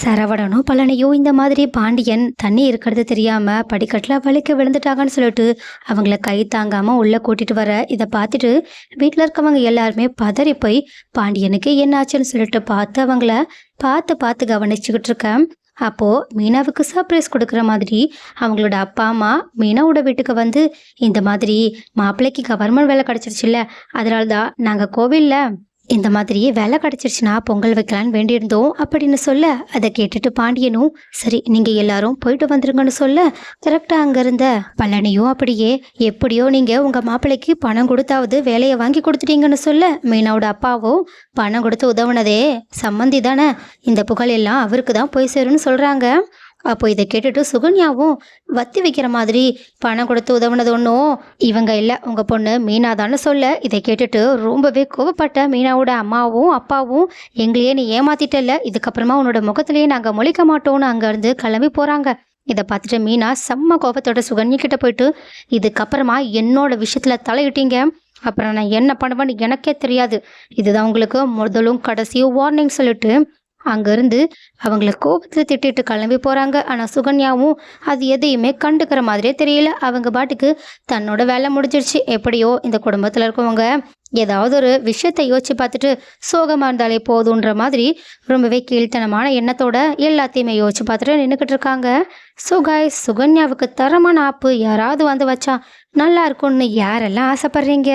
சரவணனும் பழனியும் இந்த மாதிரி பாண்டியன் தண்ணி இருக்கிறது தெரியாம படிக்கட்டுல வலிக்க விழுந்துட்டாங்கன்னு சொல்லிட்டு அவங்கள கை தாங்காம உள்ள கூட்டிட்டு வர இதை பார்த்துட்டு வீட்டுல இருக்கவங்க எல்லாருமே பதறி போய் பாண்டியனுக்கு என்ன ஆச்சுன்னு சொல்லிட்டு பார்த்து அவங்கள பார்த்து பார்த்து கவனிச்சுக்கிட்டு இருக்கேன். அப்போ மீனாவுக்கு சர்ப்ரைஸ் கொடுக்குற மாதிரி அவங்களோட அப்பா அம்மா மீனாவோட வீட்டுக்கு வந்து இந்த மாதிரி மாப்பிள்ளைக்கு கவர்மெண்ட் வேலை கிடைச்சிருச்சுல்ல, அதனாலதான் நாங்க கோவில்ல இந்த மாதிரி வேலை கிடைச்சிருச்சுன்னா பொங்கல் வைக்கலான்னு வேண்டியிருந்தோம் அப்படின்னு சொல்ல, அதை கேட்டுட்டு பாண்டியனும் சரி நீங்க எல்லாரும் போயிட்டு வந்துருங்கன்னு சொல்ல, கரெக்டா அங்க இருந்த பழனியும் அப்படியே எப்படியோ நீங்க உங்க மாப்பிள்ளைக்கு பணம் கொடுத்தாவது வேலையை வாங்கி கொடுத்துட்டீங்கன்னு சொல்ல, மீனாவோட அப்பாவும் பணம் கொடுத்து உதவுனதே சம்மந்தி தானே, இந்த புகழ் எல்லாம் அவருக்கு தான் போய் சேரும்னு சொல்றாங்க. அப்போ இதை கேட்டுட்டு சுகன்யாவும் வத்தி வைக்கிற மாதிரி பணம் கொடுத்து உதவுனது ஒன்றும் இவங்க இல்லை உங்க பொண்ணு மீனாதான்னு சொல்ல, இதை கேட்டுட்டு ரொம்பவே கோவப்பட்ட மீனாவோட அம்மாவும் அப்பாவும் எங்களையே நீ ஏமாத்திட்டல, இதுக்கப்புறமா உன்னோட முகத்திலேயே நாங்கள் முழிக்க மாட்டோம்னு அங்கேருந்து கிளம்பி போகிறாங்க. இதை பார்த்துட்டு மீனா செம்ம கோபத்தோட சுகன்யா கிட்ட போயிட்டு இதுக்கப்புறமா என்னோட விஷயத்தில் தலையிட்டீங்க, அப்புறம் நான் என்ன பண்ணுவேன்னு எனக்கே தெரியாது, இதுதான் உங்களுக்கு முதலும் கடைசியும் வார்னிங் சொல்லிட்டு அங்கேருந்து அவங்கள கோபத்தில் திட்டிட்டு கிளம்பி போகிறாங்க. ஆனால் சுகன்யாவும் அது எதையுமே கண்டுக்கிற மாதிரியே தெரியல, அவங்க பாட்டுக்கு தன்னோட வேலை முடிஞ்சிருச்சு. எப்படியோ இந்த குடும்பத்தில் இருக்கவங்க ஏதாவது ஒரு விஷயத்தை யோசிச்சு பார்த்துட்டு சோகமாக இருந்தாலே போதுன்ற மாதிரி ரொம்பவே கீழ்த்தனமான எண்ணத்தோட எல்லாத்தையுமே யோசிச்சு பார்த்துட்டு நின்றுக்கிட்டு இருக்காங்க. ஸோ காய்ஸ், சுகன்யாவுக்கு தரமான ஆப்பு யாராவது வந்து வச்சா நல்லா இருக்கும்னு யாரெல்லாம் ஆசைப்படுறீங்க?